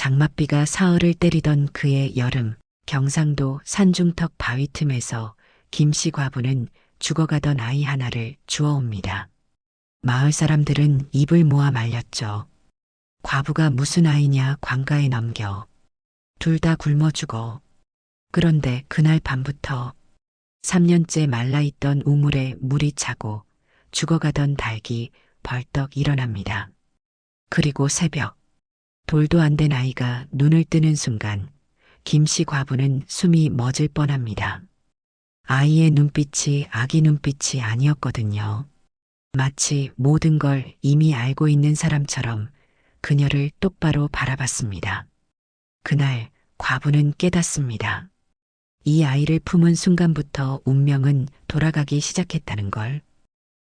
장맛비가 사흘을 때리던 그의 여름, 경상도 산중턱 바위 틈에서 김씨 과부는 죽어가던 아이 하나를 주워옵니다. 마을 사람들은 입을 모아 말렸죠. 과부가 무슨 아이냐 관가에 넘겨. 둘 다 굶어 죽어. 그런데 그날 밤부터 3년째 말라있던 우물에 물이 차고 죽어가던 닭이 벌떡 일어납니다. 그리고 새벽, 돌도 안 된 아이가 눈을 뜨는 순간 김씨 과부는 숨이 멎을 뻔합니다. 아이의 눈빛이 아기 눈빛이 아니었거든요. 마치 모든 걸 이미 알고 있는 사람처럼 그녀를 똑바로 바라봤습니다. 그날 과부는 깨닫습니다. 이 아이를 품은 순간부터 운명은 돌아가기 시작했다는 걸.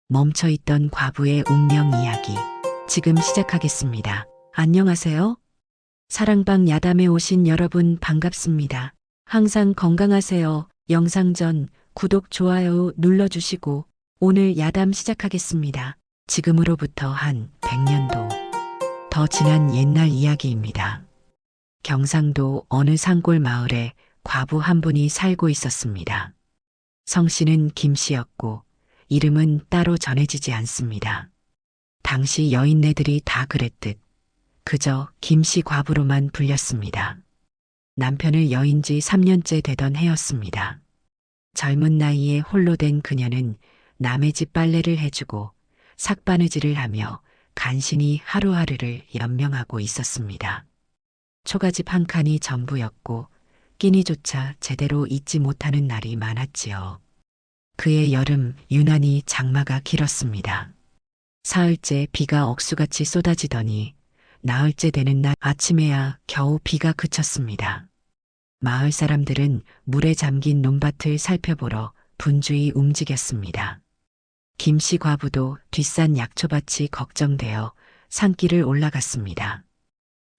멈춰있던 과부의 운명 이야기. 지금 시작하겠습니다. 안녕하세요. 사랑방 야담에 오신 여러분 반갑습니다. 항상 건강하세요. 영상 전 구독, 좋아요 눌러주시고 오늘 야담 시작하겠습니다. 지금으로부터 한 100년도 더 지난 옛날 이야기입니다. 경상도 어느 산골 마을에 과부 한 분이 살고 있었습니다. 성씨는 김씨였고 이름은 따로 전해지지 않습니다. 당시 여인네들이 다 그랬듯 그저 김씨 과부로만 불렸습니다. 남편을 여인 지 3년째 되던 해였습니다. 젊은 나이에 홀로 된 그녀는 남의 집 빨래를 해주고 삭바느질을 하며 간신히 하루하루를 연명하고 있었습니다. 초가집 한 칸이 전부였고 끼니조차 제대로 잊지 못하는 날이 많았지요. 그의 여름 유난히 장마가 길었습니다. 사흘째 비가 억수같이 쏟아지더니 나흘째 되는 날 아침에야 겨우 비가 그쳤습니다. 마을 사람들은 물에 잠긴 논밭을 살펴보러 분주히 움직였습니다. 김씨 과부도 뒷산 약초밭이 걱정되어 산길을 올라갔습니다.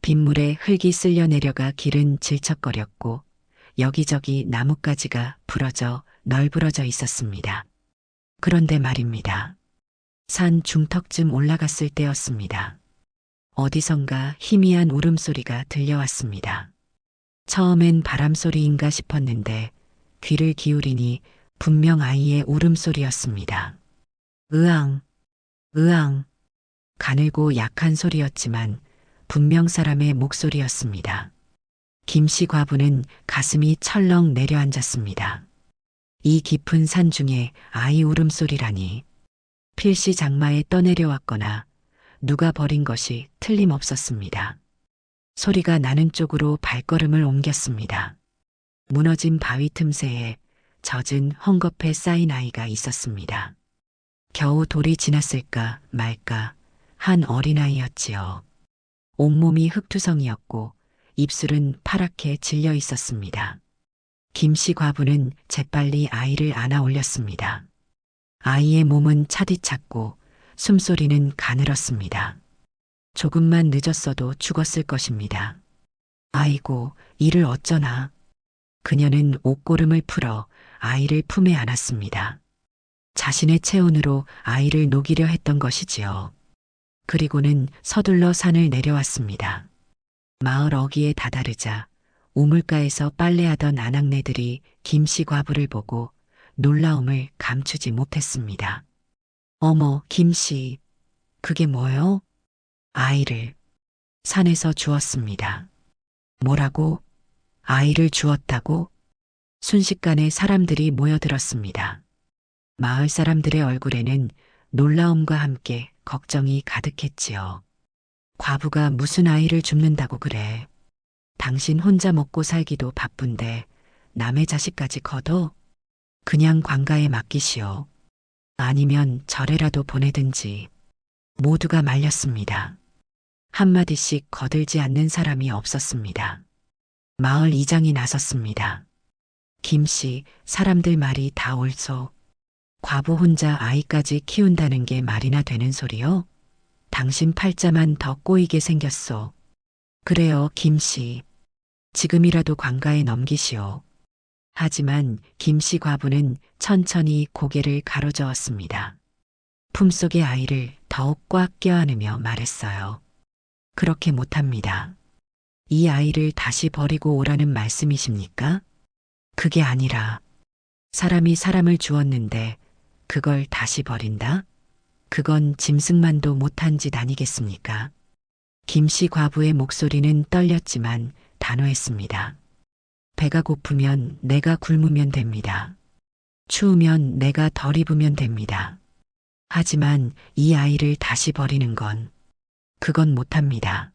빗물에 흙이 쓸려 내려가 길은 질척거렸고 여기저기 나뭇가지가 부러져 널브러져 있었습니다. 그런데 말입니다. 산 중턱쯤 올라갔을 때였습니다. 어디선가 희미한 울음소리가 들려왔습니다. 처음엔 바람소리인가 싶었는데 귀를 기울이니 분명 아이의 울음소리였습니다. 으앙, 으앙. 가늘고 약한 소리였지만 분명 사람의 목소리였습니다. 김씨 과부는 가슴이 철렁 내려앉았습니다. 이 깊은 산 중에 아이 울음소리라니. 필시 장마에 떠내려왔거나 누가 버린 것이 틀림없었습니다. 소리가 나는 쪽으로 발걸음을 옮겼습니다. 무너진 바위 틈새에 젖은 헝겊에 쌓인 아이가 있었습니다. 겨우 돌이 지났을까 말까 한 어린아이였지요. 온몸이 흙투성이었고 입술은 파랗게 질려 있었습니다. 김씨 과부는 재빨리 아이를 안아 올렸습니다. 아이의 몸은 차디찼고 숨소리는 가늘었습니다. 조금만 늦었어도 죽었을 것입니다. 아이고, 이를 어쩌나. 그녀는 옷고름을 풀어 아이를 품에 안았습니다. 자신의 체온으로 아이를 녹이려 했던 것이지요. 그리고는 서둘러 산을 내려왔습니다. 마을 어귀에 다다르자 우물가에서 빨래하던 아낙네들이 김씨 과부를 보고 놀라움을 감추지 못했습니다. 어머, 김씨, 그게 뭐요? 아이를 산에서 주웠습니다. 뭐라고? 아이를 주웠다고? 순식간에 사람들이 모여들었습니다. 마을 사람들의 얼굴에는 놀라움과 함께 걱정이 가득했지요. 과부가 무슨 아이를 줍는다고 그래. 당신 혼자 먹고 살기도 바쁜데 남의 자식까지 거둬? 그냥 관가에 맡기시오. 아니면 절에라도 보내든지. 모두가 말렸습니다. 한마디씩 거들지 않는 사람이 없었습니다. 마을 이장이 나섰습니다. 김씨, 사람들 말이 다 옳소. 과부 혼자 아이까지 키운다는 게 말이나 되는 소리요? 당신 팔자만 더 꼬이게 생겼소. 그래요, 김씨. 지금이라도 관가에 넘기시오. 하지만 김씨 과부는 천천히 고개를 가로저었습니다. 품속의 아이를 더욱 꽉 껴안으며 말했어요. 그렇게 못합니다. 이 아이를 다시 버리고 오라는 말씀이십니까? 그게 아니라 사람이 사람을 주었는데 그걸 다시 버린다? 그건 짐승만도 못한 짓 아니겠습니까? 김씨 과부의 목소리는 떨렸지만 단호했습니다. 배가 고프면 내가 굶으면 됩니다. 추우면 내가 덜 입으면 됩니다. 하지만 이 아이를 다시 버리는 건 그건 못합니다.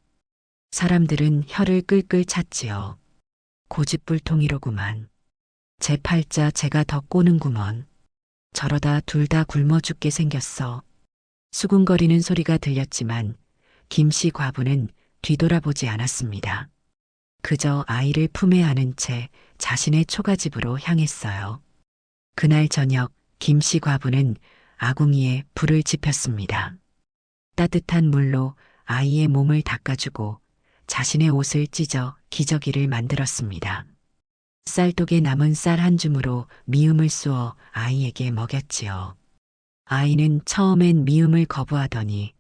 사람들은 혀를 끌끌 찼지요. 고집불통이로구만. 제 팔자 제가 더 꼬는구먼. 저러다 둘 다 굶어 죽게 생겼어. 수군거리는 소리가 들렸지만 김씨 과부는 뒤돌아보지 않았습니다. 그저 아이를 품에 안은 채 자신의 초가집으로 향했어요. 그날 저녁 김씨 과부는 아궁이에 불을 지폈습니다. 따뜻한 물로 아이의 몸을 닦아주고 자신의 옷을 찢어 기저귀를 만들었습니다. 쌀독에 남은 쌀 한 줌으로 미음을 쏘어 아이에게 먹였지요. 아이는 처음엔 미음을 거부하더니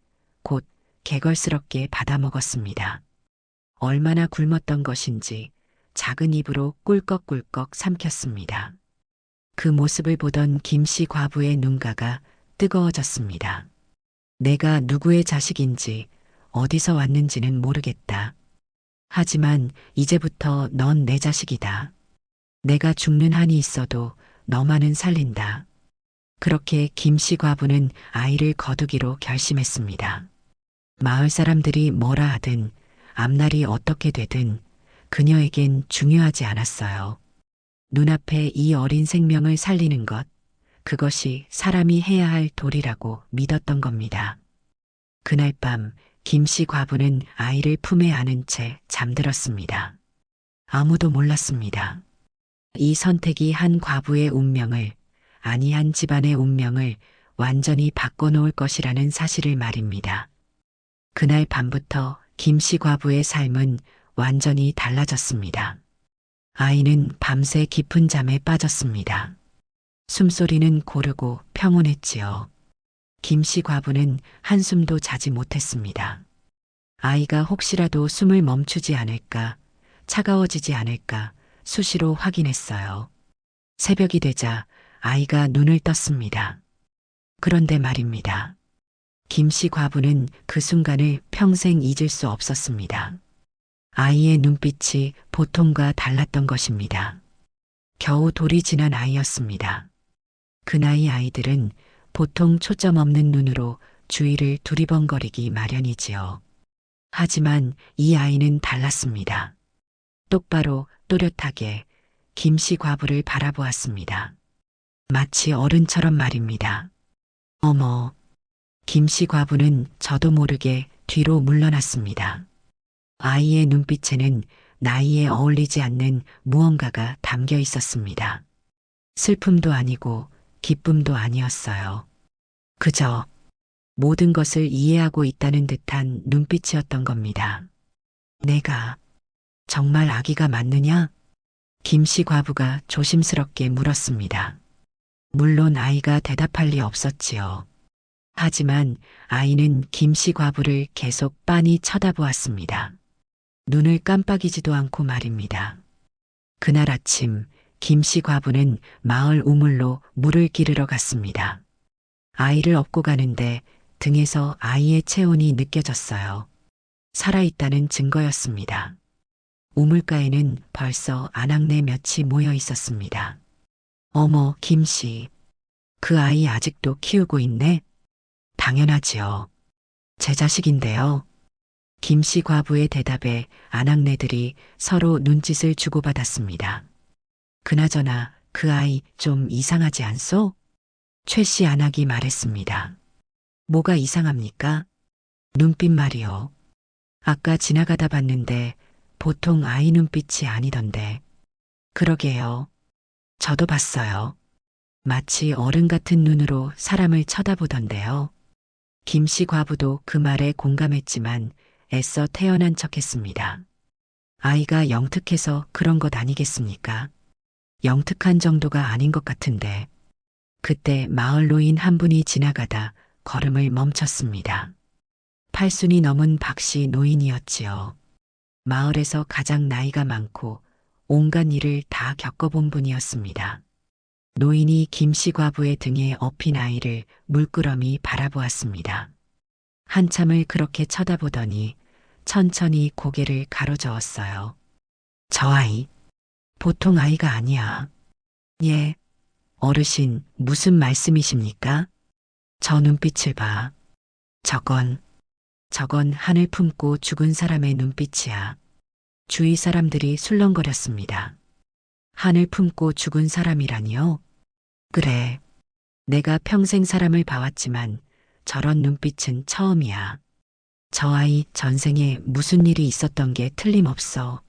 곧 개걸스럽게 받아먹었습니다. 얼마나 굶었던 것인지 작은 입으로 꿀꺽꿀꺽 삼켰습니다. 그 모습을 보던 김씨 과부의 눈가가 뜨거워졌습니다. 내가 누구의 자식인지 어디서 왔는지는 모르겠다. 하지만 이제부터 넌 내 자식이다. 내가 죽는 한이 있어도 너만은 살린다. 그렇게 김씨 과부는 아이를 거두기로 결심했습니다. 마을 사람들이 뭐라 하든 앞날이 어떻게 되든 그녀에겐 중요하지 않았어요. 눈앞에 이 어린 생명을 살리는 것, 그것이 사람이 해야 할 도리라고 믿었던 겁니다. 그날 밤 김씨 과부는 아이를 품에 안은 채 잠들었습니다. 아무도 몰랐습니다. 이 선택이 한 과부의 운명을, 아니 한 집안의 운명을 완전히 바꿔놓을 것이라는 사실을 말입니다. 그날 밤부터 김씨 과부의 삶은 완전히 달라졌습니다. 아이는 밤새 깊은 잠에 빠졌습니다. 숨소리는 고르고 평온했지요. 김씨 과부는 한숨도 자지 못했습니다. 아이가 혹시라도 숨을 멈추지 않을까, 차가워지지 않을까 수시로 확인했어요. 새벽이 되자 아이가 눈을 떴습니다. 그런데 말입니다. 김씨 과부는 그 순간을 평생 잊을 수 없었습니다. 아이의 눈빛이 보통과 달랐던 것입니다. 겨우 돌이 지난 아이였습니다. 그 나이 아이들은 보통 초점 없는 눈으로 주위를 두리번거리기 마련이지요. 하지만 이 아이는 달랐습니다. 똑바로 또렷하게 김씨 과부를 바라보았습니다. 마치 어른처럼 말입니다. 어머, 김씨 과부는 저도 모르게 뒤로 물러났습니다. 아이의 눈빛에는 나이에 어울리지 않는 무언가가 담겨 있었습니다. 슬픔도 아니고 기쁨도 아니었어요. 그저 모든 것을 이해하고 있다는 듯한 눈빛이었던 겁니다. 내가 정말 아기가 맞느냐? 김씨 과부가 조심스럽게 물었습니다. 물론 아이가 대답할 리 없었지요. 하지만 아이는 김씨 과부를 계속 빤히 쳐다보았습니다. 눈을 깜빡이지도 않고 말입니다. 그날 아침 김씨 과부는 마을 우물로 물을 기르러 갔습니다. 아이를 업고 가는데 등에서 아이의 체온이 느껴졌어요. 살아있다는 증거였습니다. 우물가에는 벌써 아낙네 몇이 모여 있었습니다. 어머, 김씨. 그 아이 아직도 키우고 있네? 당연하지요. 제 자식인데요. 김씨 과부의 대답에 아낙네들이 서로 눈짓을 주고받았습니다. 그나저나 그 아이 좀 이상하지 않소? 최씨 아낙이 말했습니다. 뭐가 이상합니까? 눈빛 말이요. 아까 지나가다 봤는데 보통 아이 눈빛이 아니던데. 그러게요. 저도 봤어요. 마치 어른 같은 눈으로 사람을 쳐다보던데요. 김씨 과부도 그 말에 공감했지만 애써 태연한 척했습니다. 아이가 영특해서 그런 것 아니겠습니까? 영특한 정도가 아닌 것 같은데. 그때 마을 노인 한 분이 지나가다 걸음을 멈췄습니다. 8순이 넘은 박씨 노인이었지요. 마을에서 가장 나이가 많고 온갖 일을 다 겪어본 분이었습니다. 노인이 김씨 과부의 등에 업힌 아이를 물끄러미 바라보았습니다. 한참을 그렇게 쳐다보더니 천천히 고개를 가로저었어요. 저 아이, 보통 아이가 아니야. 예, 어르신, 무슨 말씀이십니까? 저 눈빛을 봐. 저건 하늘 품고 죽은 사람의 눈빛이야. 주위 사람들이 술렁거렸습니다. 하늘 품고 죽은 사람이라니요? 그래. 내가 평생 사람을 봐왔지만 저런 눈빛은 처음이야. 저 아이 전생에 무슨 일이 있었던 게 틀림없어.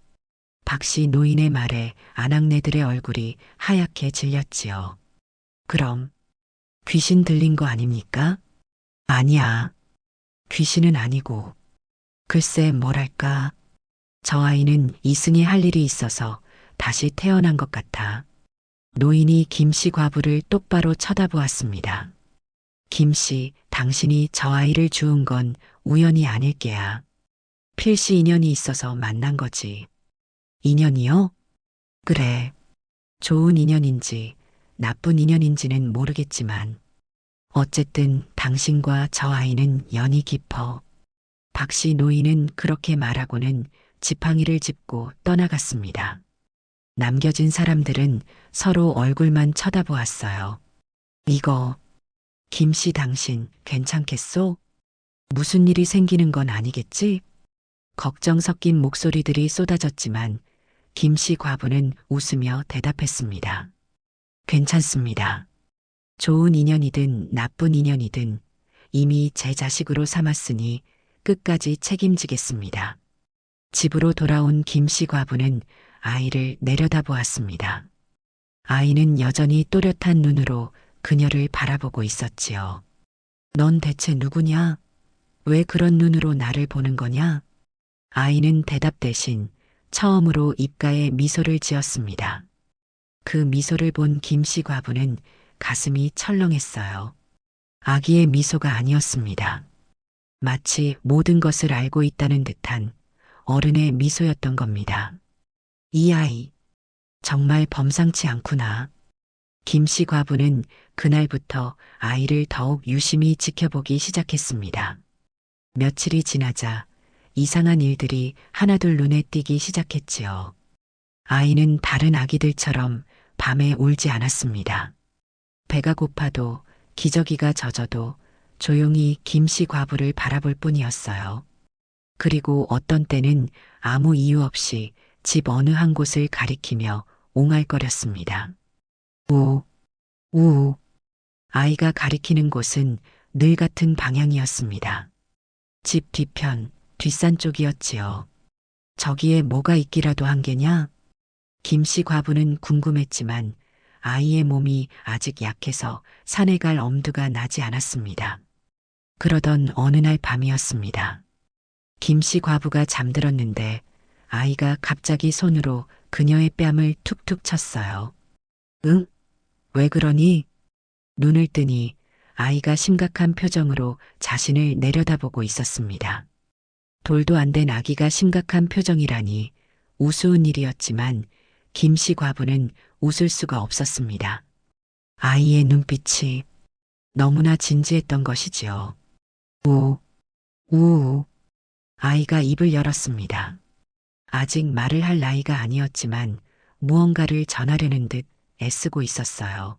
박씨 노인의 말에 아낙네들의 얼굴이 하얗게 질렸지요. 그럼 귀신 들린 거 아닙니까? 아니야. 귀신은 아니고. 글쎄 뭐랄까. 저 아이는 이승에 할 일이 있어서 다시 태어난 것 같아. 노인이 김씨 과부를 똑바로 쳐다보았습니다. 김씨, 당신이 저 아이를 주운 건 우연이 아닐 게야. 필시 인연이 있어서 만난 거지. 인연이요? 그래. 좋은 인연인지 나쁜 인연인지는 모르겠지만 어쨌든 당신과 저 아이는 연이 깊어. 박씨 노인은 그렇게 말하고는 지팡이를 짚고 떠나갔습니다. 남겨진 사람들은 서로 얼굴만 쳐다보았어요. 이거, 김씨 당신 괜찮겠소? 무슨 일이 생기는 건 아니겠지? 걱정 섞인 목소리들이 쏟아졌지만 김씨 과부는 웃으며 대답했습니다. 괜찮습니다. 좋은 인연이든 나쁜 인연이든 이미 제 자식으로 삼았으니 끝까지 책임지겠습니다. 집으로 돌아온 김씨 과부는 아이를 내려다보았습니다. 아이는 여전히 또렷한 눈으로 그녀를 바라보고 있었지요. 넌 대체 누구냐? 왜 그런 눈으로 나를 보는 거냐? 아이는 대답 대신 처음으로 입가에 미소를 지었습니다. 그 미소를 본 김씨 과부는 가슴이 철렁했어요. 아기의 미소가 아니었습니다. 마치 모든 것을 알고 있다는 듯한 어른의 미소였던 겁니다. 이 아이, 정말 범상치 않구나. 김씨 과부는 그날부터 아이를 더욱 유심히 지켜보기 시작했습니다. 며칠이 지나자 이상한 일들이 하나둘 눈에 띄기 시작했지요. 아이는 다른 아기들처럼 밤에 울지 않았습니다. 배가 고파도 기저귀가 젖어도 조용히 김씨 과부를 바라볼 뿐이었어요. 그리고 어떤 때는 아무 이유 없이 집 어느 한 곳을 가리키며 옹알거렸습니다. 우, 우. 아이가 가리키는 곳은 늘 같은 방향이었습니다. 집 뒤편, 뒷산 쪽이었지요. 저기에 뭐가 있기라도 한 게냐? 김씨 과부는 궁금했지만 아이의 몸이 아직 약해서 산에 갈 엄두가 나지 않았습니다. 그러던 어느 날 밤이었습니다. 김씨 과부가 잠들었는데 아이가 갑자기 손으로 그녀의 뺨을 툭툭 쳤어요. 응? 왜 그러니? 눈을 뜨니 아이가 심각한 표정으로 자신을 내려다보고 있었습니다. 돌도 안 된 아기가 심각한 표정이라니 우스운 일이었지만 김씨 과부는 웃을 수가 없었습니다. 아이의 눈빛이 너무나 진지했던 것이지요. 우, 우. 아이가 입을 열었습니다. 아직 말을 할 나이가 아니었지만 무언가를 전하려는 듯 애쓰고 있었어요.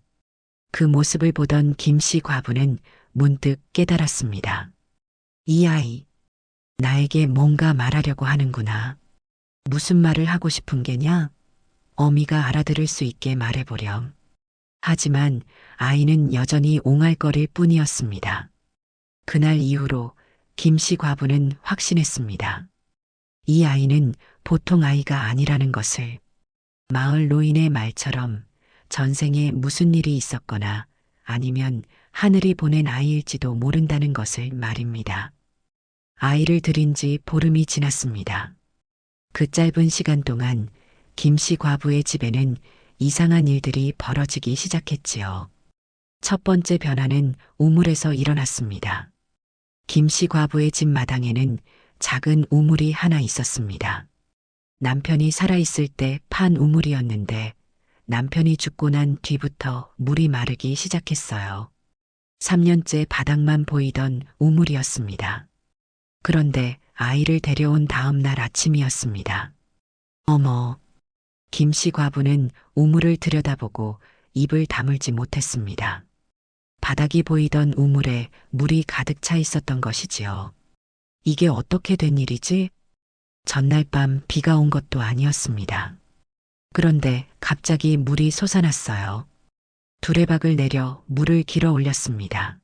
그 모습을 보던 김씨 과부는 문득 깨달았습니다. 이 아이, 나에게 뭔가 말하려고 하는구나. 무슨 말을 하고 싶은 게냐? 어미가 알아들을 수 있게 말해보렴. 하지만 아이는 여전히 옹알거릴 뿐이었습니다. 그날 이후로 김씨 과부는 확신했습니다. 이 아이는 보통 아이가 아니라는 것을. 마을 노인의 말처럼 전생에 무슨 일이 있었거나 아니면 하늘이 보낸 아이일지도 모른다는 것을 말입니다. 아이를 들인 지 보름이 지났습니다. 그 짧은 시간 동안 김씨 과부의 집에는 이상한 일들이 벌어지기 시작했지요. 첫 번째 변화는 우물에서 일어났습니다. 김씨 과부의 집 마당에는 작은 우물이 하나 있었습니다. 남편이 살아있을 때 판 우물이었는데 남편이 죽고 난 뒤부터 물이 마르기 시작했어요. 3년째 바닥만 보이던 우물이었습니다. 그런데 아이를 데려온 다음 날 아침이었습니다. 어머, 김씨 과부는 우물을 들여다보고 입을 다물지 못했습니다. 바닥이 보이던 우물에 물이 가득 차 있었던 것이지요. 이게 어떻게 된 일이지? 전날 밤 비가 온 것도 아니었습니다. 그런데 갑자기 물이 솟아났어요. 두레박을 내려 물을 길어 올렸습니다.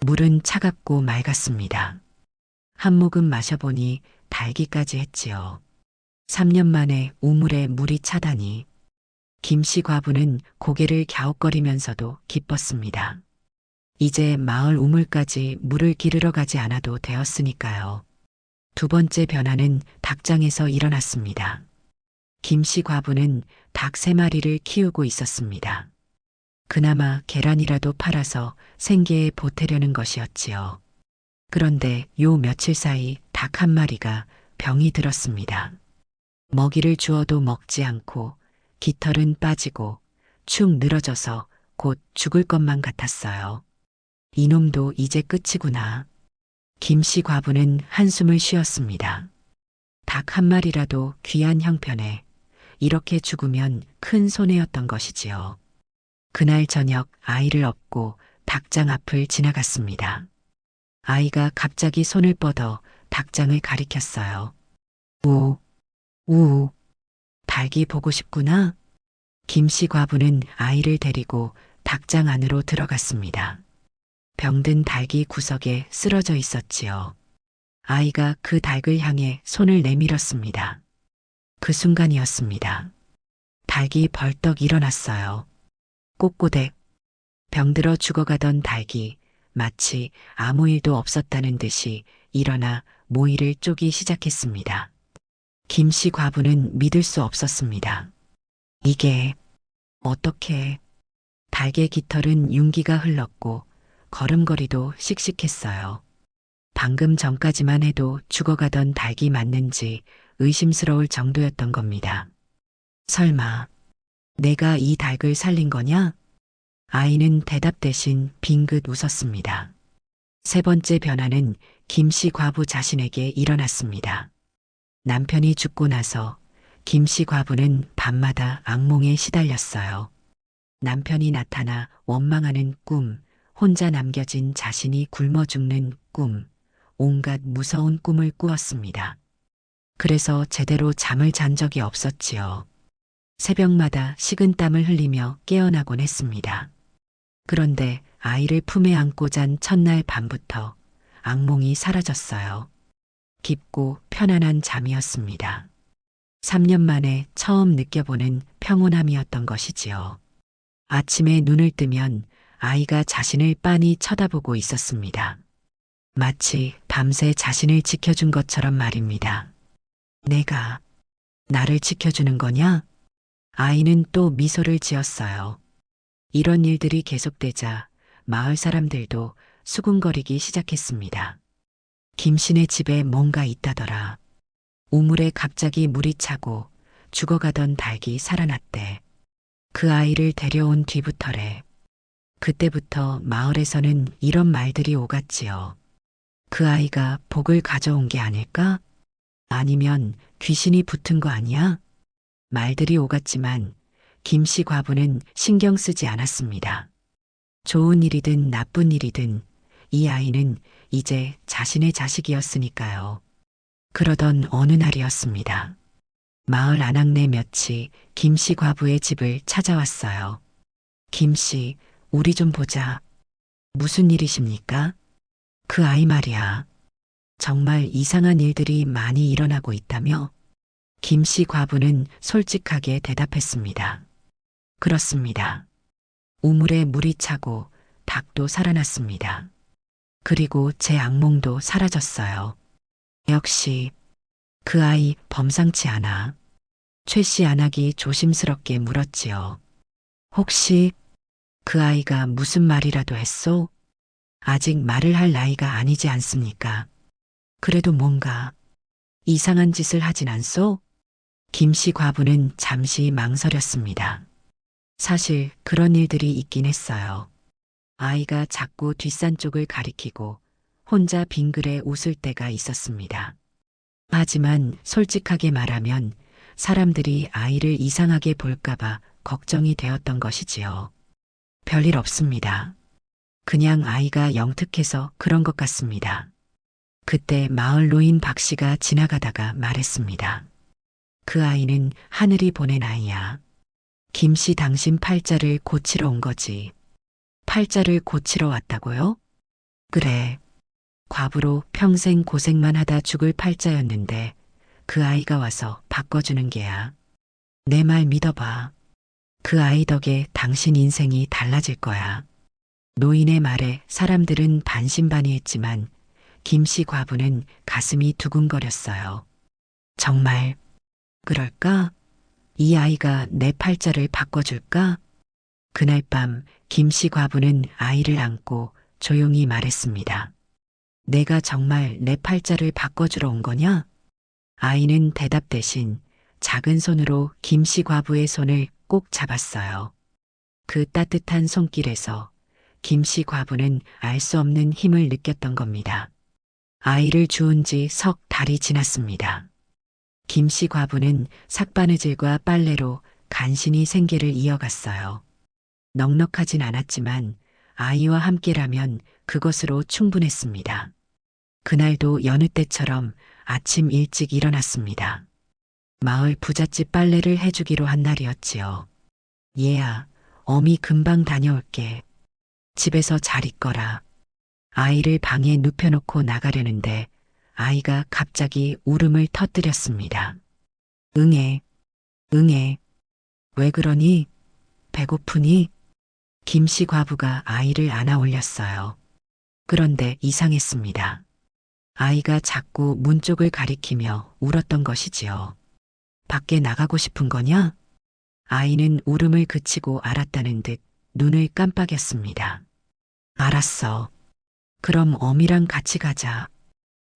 물은 차갑고 맑았습니다. 한 모금 마셔보니 달기까지 했지요. 3년 만에 우물에 물이 차다니. 김씨 과부는 고개를 갸웃거리면서도 기뻤습니다. 이제 마을 우물까지 물을 기르러 가지 않아도 되었으니까요. 두 번째 변화는 닭장에서 일어났습니다. 김씨 과부는 닭 3마리를 키우고 있었습니다. 그나마 계란이라도 팔아서 생계에 보태려는 것이었지요. 그런데 요 며칠 사이 닭 1마리가 병이 들었습니다. 먹이를 주어도 먹지 않고 깃털은 빠지고 축 늘어져서 곧 죽을 것만 같았어요. 이놈도 이제 끝이구나. 김씨 과부는 한숨을 쉬었습니다. 닭 1마리라도 귀한 형편에 이렇게 죽으면 큰 손해였던 것이지요. 그날 저녁 아이를 업고 닭장 앞을 지나갔습니다. 아이가 갑자기 손을 뻗어 닭장을 가리켰어요. 우, 우, 닭이 보고 싶구나. 김씨 과부는 아이를 데리고 닭장 안으로 들어갔습니다. 병든 닭이 구석에 쓰러져 있었지요. 아이가 그 닭을 향해 손을 내밀었습니다. 그 순간이었습니다. 닭이 벌떡 일어났어요. 꼬꼬댁. 병들어 죽어가던 닭이 마치 아무 일도 없었다는 듯이 일어나 모이를 쪼기 시작했습니다. 김씨 과부는 믿을 수 없었습니다. 이게 어떻게? 닭의 깃털은 윤기가 흘렀고 걸음걸이도 씩씩했어요. 방금 전까지만 해도 죽어가던 닭이 맞는지 의심스러울 정도였던 겁니다. 설마 내가 이 닭을 살린 거냐? 아이는 대답 대신 빙긋 웃었습니다. 세 번째 변화는 김씨 과부 자신에게 일어났습니다. 남편이 죽고 나서 김씨 과부는 밤마다 악몽에 시달렸어요. 남편이 나타나 원망하는 꿈, 혼자 남겨진 자신이 굶어 죽는 꿈, 온갖 무서운 꿈을 꾸었습니다. 그래서 제대로 잠을 잔 적이 없었지요. 새벽마다 식은땀을 흘리며 깨어나곤 했습니다. 그런데 아이를 품에 안고 잔 첫날 밤부터 악몽이 사라졌어요. 깊고 편안한 잠이었습니다. 3년 만에 처음 느껴보는 평온함이었던 것이지요. 아침에 눈을 뜨면 아이가 자신을 빤히 쳐다보고 있었습니다. 마치 밤새 자신을 지켜준 것처럼 말입니다. 내가 나를 지켜주는 거냐? 아이는 또 미소를 지었어요. 이런 일들이 계속되자 마을 사람들도 수군거리기 시작했습니다. 김씨네 집에 뭔가 있다더라. 우물에 갑자기 물이 차고 죽어가던 닭이 살아났대. 그 아이를 데려온 뒤부터래. 그때부터 마을에서는 이런 말들이 오갔지요. 그 아이가 복을 가져온 게 아닐까? 아니면 귀신이 붙은 거 아니야? 말들이 오갔지만 김씨 과부는 신경 쓰지 않았습니다. 좋은 일이든 나쁜 일이든 이 아이는 이제 자신의 자식이었으니까요. 그러던 어느 날이었습니다. 마을 아낙네 몇이 김씨 과부의 집을 찾아왔어요. 김씨, 우리 좀 보자. 무슨 일이십니까? 그 아이 말이야. 정말 이상한 일들이 많이 일어나고 있다며? 김씨 과부는 솔직하게 대답했습니다. 그렇습니다. 우물에 물이 차고 닭도 살아났습니다. 그리고 제 악몽도 사라졌어요. 역시 그 아이 범상치 않아. 최씨 안악이 조심스럽게 물었지요. 혹시 그 아이가 무슨 말이라도 했소? 아직 말을 할 나이가 아니지 않습니까? 그래도 뭔가 이상한 짓을 하진 않소? 김씨 과부는 잠시 망설였습니다. 사실 그런 일들이 있긴 했어요. 아이가 자꾸 뒷산 쪽을 가리키고 혼자 빙그레 웃을 때가 있었습니다. 하지만 솔직하게 말하면 사람들이 아이를 이상하게 볼까봐 걱정이 되었던 것이지요. 별일 없습니다. 그냥 아이가 영특해서 그런 것 같습니다. 그때 마을 노인 박 씨가 지나가다가 말했습니다. 그 아이는 하늘이 보낸 아이야. 김 씨 당신 팔자를 고치러 온 거지. 팔자를 고치러 왔다고요? 그래. 과부로 평생 고생만 하다 죽을 팔자였는데 그 아이가 와서 바꿔주는 게야. 내 말 믿어봐. 그 아이 덕에 당신 인생이 달라질 거야. 노인의 말에 사람들은 반신반의했지만 김씨 과부는 가슴이 두근거렸어요. 정말 그럴까? 이 아이가 내 팔자를 바꿔줄까? 그날 밤 김씨 과부는 아이를 안고 조용히 말했습니다. 내가 정말 내 팔자를 바꿔주러 온 거냐? 아이는 대답 대신 작은 손으로 김씨 과부의 손을 꼭 잡았어요. 그 따뜻한 손길에서 김씨 과부는 알 수 없는 힘을 느꼈던 겁니다. 아이를 주운 지 석 달이 지났습니다. 김씨 과부는 삭바느질과 빨래로 간신히 생계를 이어갔어요. 넉넉하진 않았지만 아이와 함께라면 그것으로 충분했습니다. 그날도 여느 때처럼 아침 일찍 일어났습니다. 마을 부잣집 빨래를 해주기로 한 날이었지요. 얘야, 어미 금방 다녀올게. 집에서 잘 있거라. 아이를 방에 눕혀놓고 나가려는데 아이가 갑자기 울음을 터뜨렸습니다. 응애, 응애. 왜 그러니? 배고프니? 김씨 과부가 아이를 안아 올렸어요. 그런데 이상했습니다. 아이가 자꾸 문 쪽을 가리키며 울었던 것이지요. 밖에 나가고 싶은 거냐? 아이는 울음을 그치고 알았다는 듯 눈을 깜빡였습니다. 알았어. 그럼 어미랑 같이 가자.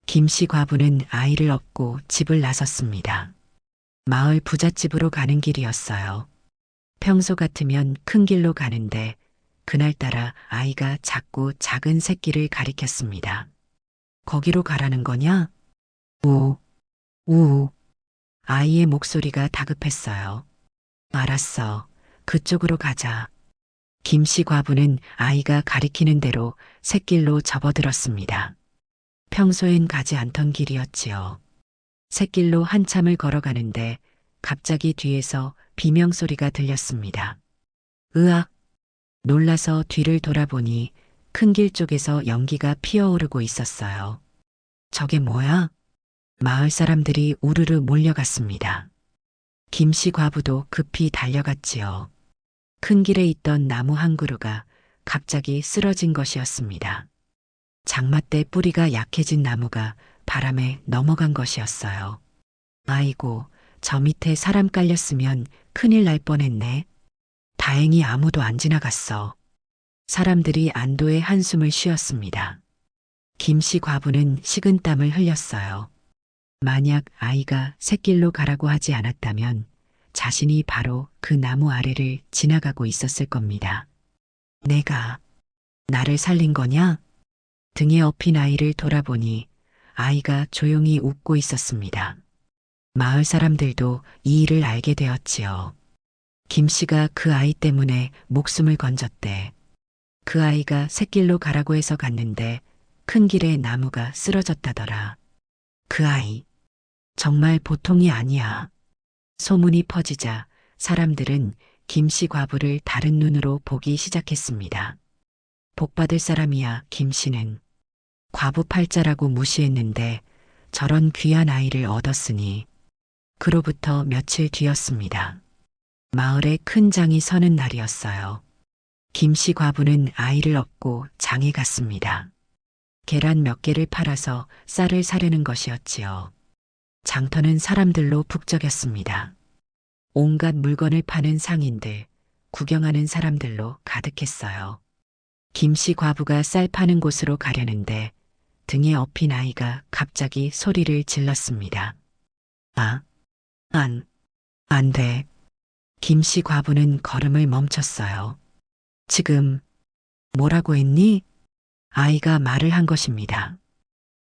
김씨 과부는 아이를 업고 집을 나섰습니다. 마을 부잣집으로 가는 길이었어요. 평소 같으면 큰 길로 가는데 그날따라 아이가 자꾸 작은 새끼를 가리켰습니다. 거기로 가라는 거냐? 우, 우. 아이의 목소리가 다급했어요. 알았어. 그쪽으로 가자. 김씨 과부는 아이가 가리키는 대로 샛길로 접어들었습니다. 평소엔 가지 않던 길이었지요. 샛길로 한참을 걸어가는데 갑자기 뒤에서 비명소리가 들렸습니다. 으악! 놀라서 뒤를 돌아보니 큰 길 쪽에서 연기가 피어오르고 있었어요. 저게 뭐야? 마을 사람들이 우르르 몰려갔습니다. 김씨 과부도 급히 달려갔지요. 큰 길에 있던 나무 한 그루가 갑자기 쓰러진 것이었습니다. 장마 때 뿌리가 약해진 나무가 바람에 넘어간 것이었어요. 아이고, 저 밑에 사람 깔렸으면 큰일 날 뻔했네. 다행히 아무도 안 지나갔어. 사람들이 안도의 한숨을 쉬었습니다. 김씨 과부는 식은땀을 흘렸어요. 만약 아이가 샛길로 가라고 하지 않았다면 자신이 바로 그 나무 아래를 지나가고 있었을 겁니다. 내가 나를 살린 거냐? 등에 업힌 아이를 돌아보니 아이가 조용히 웃고 있었습니다. 마을 사람들도 이 일을 알게 되었지요. 김 씨가 그 아이 때문에 목숨을 건졌대. 그 아이가 샛길로 가라고 해서 갔는데 큰 길에 나무가 쓰러졌다더라. 그 아이 정말 보통이 아니야. 소문이 퍼지자 사람들은 김씨 과부를 다른 눈으로 보기 시작했습니다. 복받을 사람이야 김씨는. 과부 팔자라고 무시했는데 저런 귀한 아이를 얻었으니. 그로부터 며칠 뒤였습니다. 마을에 큰 장이 서는 날이었어요. 김씨 과부는 아이를 업고 장에 갔습니다. 계란 몇 개를 팔아서 쌀을 사려는 것이었지요. 장터는 사람들로 북적였습니다. 온갖 물건을 파는 상인들, 구경하는 사람들로 가득했어요. 김씨 과부가 쌀 파는 곳으로 가려는데 등에 업힌 아이가 갑자기 소리를 질렀습니다. 아, 안, 안 돼. 김씨 과부는 걸음을 멈췄어요. 지금 뭐라고 했니? 아이가 말을 한 것입니다.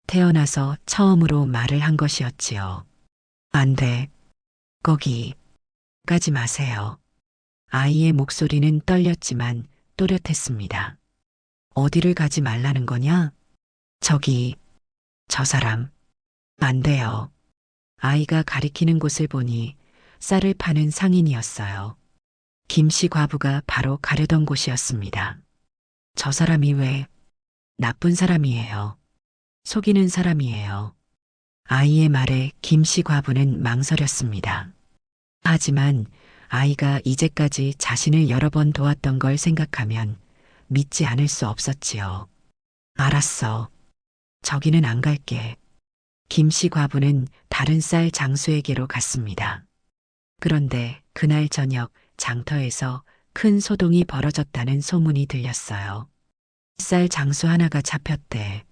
태어나서 처음으로 말을 한 것이었지요. 안 돼. 거기 가지 마세요. 아이의 목소리는 떨렸지만 또렷했습니다. 어디를 가지 말라는 거냐? 저기, 저 사람. 안 돼요. 아이가 가리키는 곳을 보니 쌀을 파는 상인이었어요. 김씨 과부가 바로 가려던 곳이었습니다. 저 사람이 왜 나쁜 사람이에요. 속이는 사람이에요. 아이의 말에 김씨 과부는 망설였습니다. 하지만 아이가 이제까지 자신을 여러 번 도왔던 걸 생각하면 믿지 않을 수 없었지요. 알았어. 저기는 안 갈게. 김씨 과부는 다른 쌀 장수에게로 갔습니다. 그런데 그날 저녁 장터에서 큰 소동이 벌어졌다는 소문이 들렸어요. 쌀 장수 하나가 잡혔대.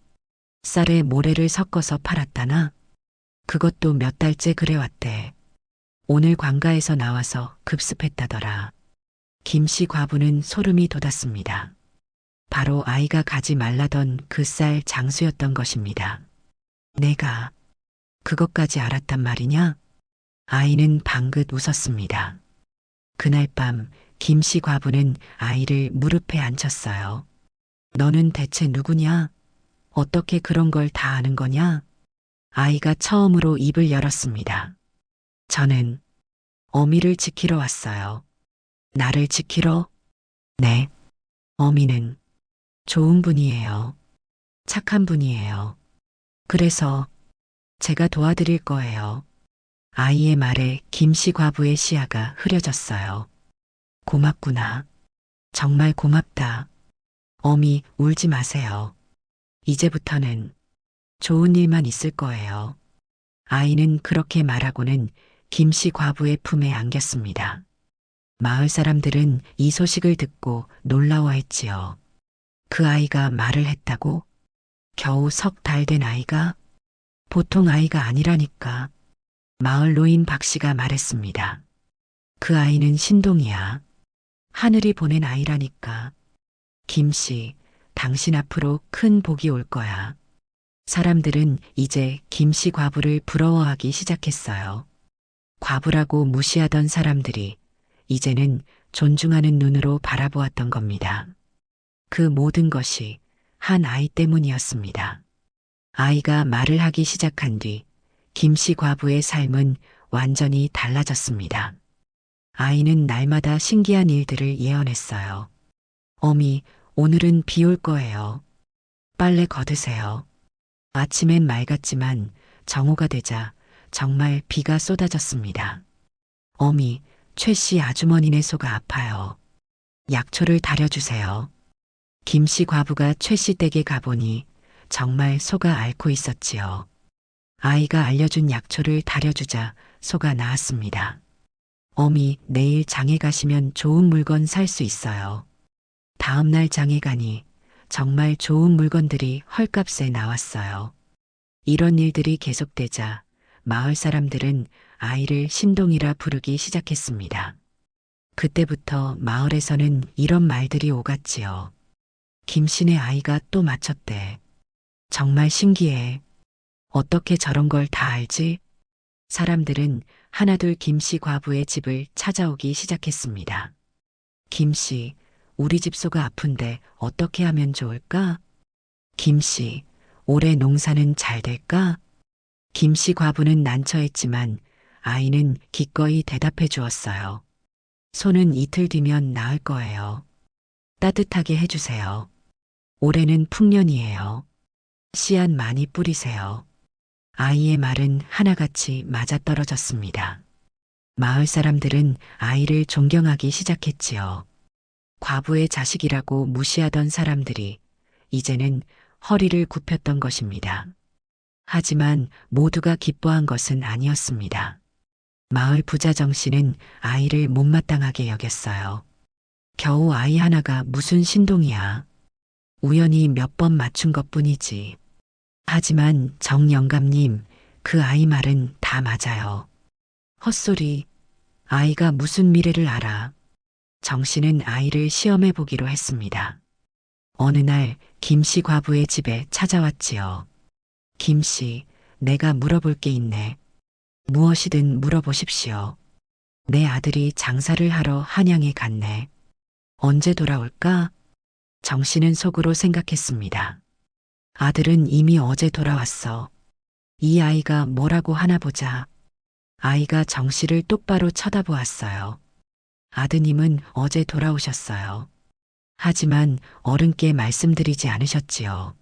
쌀에 모래를 섞어서 팔았다나? 그것도 몇 달째 그래왔대. 오늘 관가에서 나와서 급습했다더라. 김씨 과부는 소름이 돋았습니다. 바로 아이가 가지 말라던 그 쌀 장수였던 것입니다. 내가 그것까지 알았단 말이냐? 아이는 방긋 웃었습니다. 그날 밤 김씨 과부는 아이를 무릎에 앉혔어요. 너는 대체 누구냐? 어떻게 그런 걸 다 아는 거냐? 아이가 처음으로 입을 열었습니다. 저는 어미를 지키러 왔어요. 나를 지키러? 네. 어미는 좋은 분이에요. 착한 분이에요. 그래서 제가 도와드릴 거예요. 아이의 말에 김씨 과부의 시야가 흐려졌어요. 고맙구나. 정말 고맙다. 어미, 울지 마세요. 이제부터는 좋은 일만 있을 거예요. 아이는 그렇게 말하고는 김씨 과부의 품에 안겼습니다. 마을 사람들은 이 소식을 듣고 놀라워했지요. 그 아이가 말을 했다고? 겨우 3달 된 아이가? 보통 아이가 아니라니까. 마을 노인 박 씨가 말했습니다. 그 아이는 신동이야. 하늘이 보낸 아이라니까. 김 씨, 당신 앞으로 큰 복이 올 거야. 사람들은 이제 김 씨 과부를 부러워하기 시작했어요. 과부라고 무시하던 사람들이 이제는 존중하는 눈으로 바라보았던 겁니다. 그 모든 것이 한 아이 때문이었습니다. 아이가 말을 하기 시작한 뒤 김씨 과부의 삶은 완전히 달라졌습니다. 아이는 날마다 신기한 일들을 예언했어요. 어미, 오늘은 비 올 거예요. 빨래 걷으세요. 아침엔 맑았지만 정오가 되자 정말 비가 쏟아졌습니다. 어미, 최 씨 아주머니네 소가 아파요. 약초를 다려주세요. 김씨 과부가 최 씨 댁에 가보니 정말 소가 앓고 있었지요. 아이가 알려준 약초를 다려주자 소가 나았습니다. 어미, 내일 장에 가시면 좋은 물건 살 수 있어요. 다음날 장에 가니 정말 좋은 물건들이 헐값에 나왔어요. 이런 일들이 계속되자 마을 사람들은 아이를 신동이라 부르기 시작했습니다. 그때부터 마을에서는 이런 말들이 오갔지요. 김씨네 아이가 또 맞췄대. 정말 신기해. 어떻게 저런 걸 다 알지? 사람들은 하나둘 김씨 과부의 집을 찾아오기 시작했습니다. 김씨, 우리 집 소가 아픈데 어떻게 하면 좋을까? 김씨, 올해 농사는 잘 될까? 김씨 과부는 난처했지만 아이는 기꺼이 대답해 주었어요. 소는 이틀 뒤면 나을 거예요. 따뜻하게 해주세요. 올해는 풍년이에요. 씨앗 많이 뿌리세요. 아이의 말은 하나같이 맞아떨어졌습니다. 마을 사람들은 아이를 존경하기 시작했지요. 과부의 자식이라고 무시하던 사람들이 이제는 허리를 굽혔던 것입니다. 하지만 모두가 기뻐한 것은 아니었습니다. 마을 부자 정 씨는 아이를 못마땅하게 여겼어요. 겨우 아이 하나가 무슨 신동이야. 우연히 몇 번 맞춘 것뿐이지. 하지만 정 영감님, 그 아이 말은 다 맞아요. 헛소리, 아이가 무슨 미래를 알아. 정 씨는 아이를 시험해 보기로 했습니다. 어느 날 김 씨 과부의 집에 찾아왔지요. 김 씨, 내가 물어볼 게 있네. 무엇이든 물어보십시오. 내 아들이 장사를 하러 한양에 갔네. 언제 돌아올까? 정 씨는 속으로 생각했습니다. 아들은 이미 어제 돌아왔어. 이 아이가 뭐라고 하나 보자. 아이가 정 씨를 똑바로 쳐다보았어요. 아드님은 어제 돌아오셨어요. 하지만 어른께 말씀드리지 않으셨지요.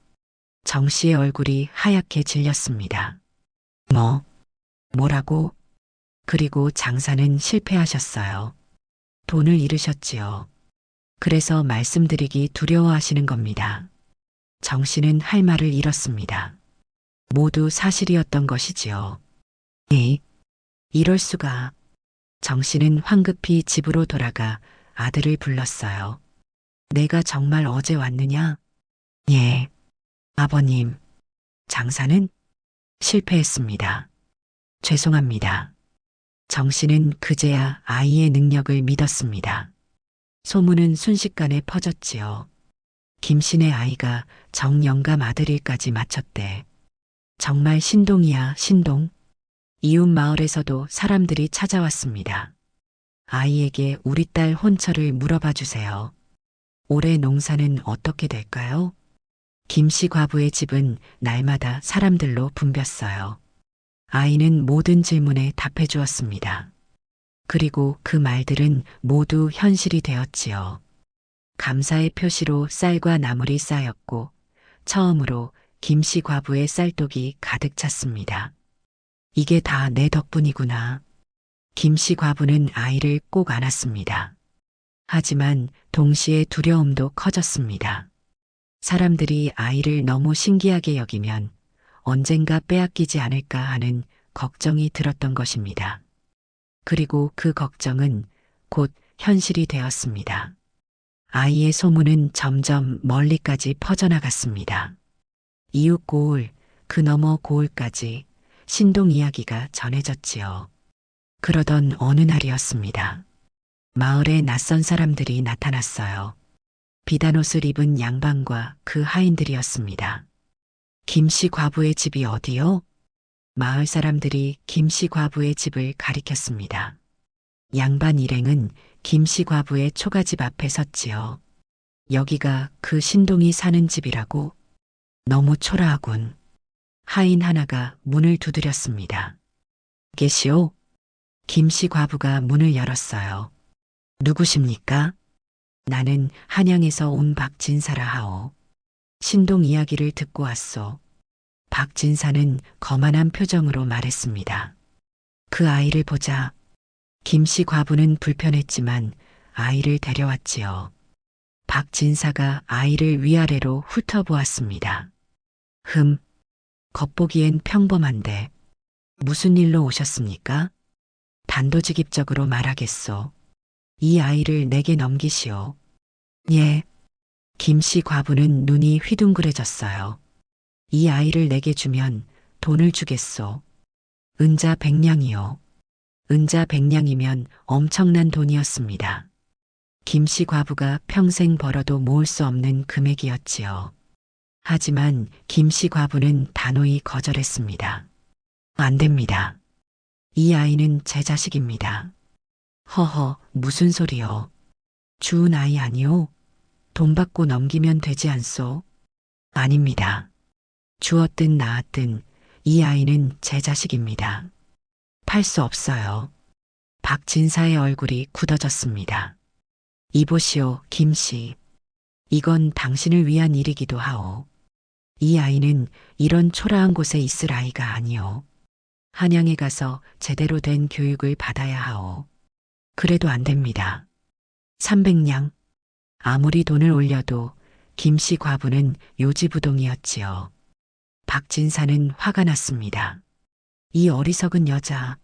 정 씨의 얼굴이 하얗게 질렸습니다. 뭐라고? 그리고 장사는 실패하셨어요. 돈을 잃으셨지요. 그래서 말씀드리기 두려워하시는 겁니다. 정 씨는 할 말을 잃었습니다. 모두 사실이었던 것이지요. 네, 이럴 수가. 정 씨는 황급히 집으로 돌아가 아들을 불렀어요. 내가 정말 어제 왔느냐? 예. 아버님, 장사는 실패했습니다. 죄송합니다. 정 씨는 그제야 아이의 능력을 믿었습니다. 소문은 순식간에 퍼졌지요. 김 씨네 아이가 정영감 아들일까지 맞췄대. 정말 신동이야, 신동. 이웃 마을에서도 사람들이 찾아왔습니다. 아이에게 우리 딸 혼처를 물어봐 주세요. 올해 농사는 어떻게 될까요? 김 씨 과부의 집은 날마다 사람들로 붐볐어요. 아이는 모든 질문에 답해 주었습니다. 그리고 그 말들은 모두 현실이 되었지요. 감사의 표시로 쌀과 나물이 쌓였고 처음으로 김 씨 과부의 쌀독이 가득 찼습니다. 이게 다 내 덕분이구나. 김 씨 과부는 아이를 꼭 안았습니다. 하지만 동시에 두려움도 커졌습니다. 사람들이 아이를 너무 신기하게 여기면 언젠가 빼앗기지 않을까 하는 걱정이 들었던 것입니다. 그리고 그 걱정은 곧 현실이 되었습니다. 아이의 소문은 점점 멀리까지 퍼져나갔습니다. 이웃 고을, 그 너머 고을까지 신동 이야기가 전해졌지요. 그러던 어느 날이었습니다. 마을에 낯선 사람들이 나타났어요. 비단 옷을 입은 양반과 그 하인들이었습니다. 김 씨 과부의 집이 어디요? 마을 사람들이 김 씨 과부의 집을 가리켰습니다. 양반 일행은 김 씨 과부의 초가집 앞에 섰지요. 여기가 그 신동이 사는 집이라고? 너무 초라하군. 하인 하나가 문을 두드렸습니다. 계시오? 김 씨 과부가 문을 열었어요. 누구십니까? 나는 한양에서 온 박진사라 하오. 신동 이야기를 듣고 왔소. 박진사는 거만한 표정으로 말했습니다. 그 아이를 보자. 김 씨 과부는 불편했지만 아이를 데려왔지요. 박진사가 아이를 위아래로 훑어보았습니다. 겉보기엔 평범한데 무슨 일로 오셨습니까? 단도직입적으로 말하겠소. 이 아이를 내게 넘기시오. 예. 김 씨 과부는 눈이 휘둥그레졌어요. 이 아이를 내게 주면 돈을 주겠소. 은자 100냥이요. 은자 100냥이면 엄청난 돈이었습니다. 김 씨 과부가 평생 벌어도 모을 수 없는 금액이었지요. 하지만 김 씨 과부는 단호히 거절했습니다. 안 됩니다. 이 아이는 제 자식입니다. 허허, 무슨 소리요. 주운 아이 아니오? 돈 받고 넘기면 되지 않소? 아닙니다. 주었든 낳았든 이 아이는 제 자식입니다. 팔 수 없어요. 박진사의 얼굴이 굳어졌습니다. 이보시오, 김 씨. 이건 당신을 위한 일이기도 하오. 이 아이는 이런 초라한 곳에 있을 아이가 아니오. 한양에 가서 제대로 된 교육을 받아야 하오. 그래도 안 됩니다. 300냥. 아무리 돈을 올려도 김 씨 과부는 요지부동이었지요. 박진사는 화가 났습니다. 이 어리석은 여자,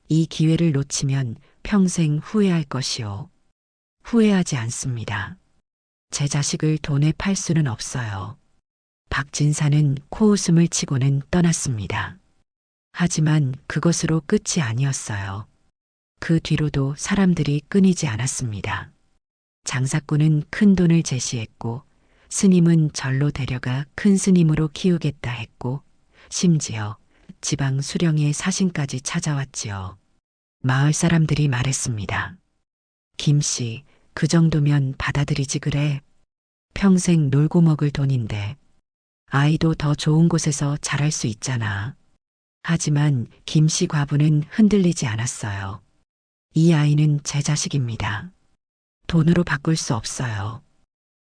이 기회를 놓치면 평생 후회할 것이오. 후회하지 않습니다. 제 자식을 돈에 팔 수는 없어요. 박진사는 코웃음을 치고는 떠났습니다. 하지만 그것으로 끝이 아니었어요. 그 뒤로도 사람들이 끊이지 않았습니다. 장사꾼은 큰 돈을 제시했고 스님은 절로 데려가 큰 스님으로 키우겠다 했고 심지어 지방 수령의 사신까지 찾아왔지요. 마을 사람들이 말했습니다. 김씨, 그 정도면 받아들이지 그래. 평생 놀고 먹을 돈인데 아이도 더 좋은 곳에서 자랄 수 있잖아. 하지만 김씨 과부는 흔들리지 않았어요. 이 아이는 제 자식입니다. 돈으로 바꿀 수 없어요.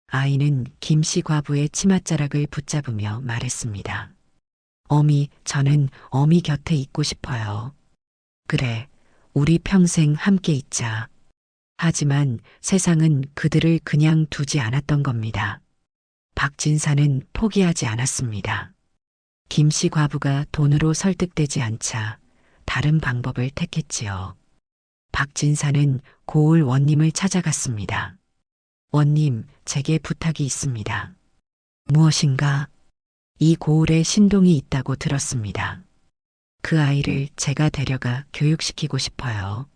아이는 김씨 과부의 치맛자락을 붙잡으며 말했습니다. 어미, 저는 어미 곁에 있고 싶어요. 그래, 우리 평생 함께 있자. 하지만 세상은 그들을 그냥 두지 않았던 겁니다. 박진사는 포기하지 않았습니다. 김씨 과부가 돈으로 설득되지 않자 다른 방법을 택했지요. 박진사는 고을 원님을 찾아갔습니다. 원님, 제게 부탁이 있습니다. 무엇인가? 이 고을에 신동이 있다고 들었습니다. 그 아이를 제가 데려가 교육시키고 싶어요.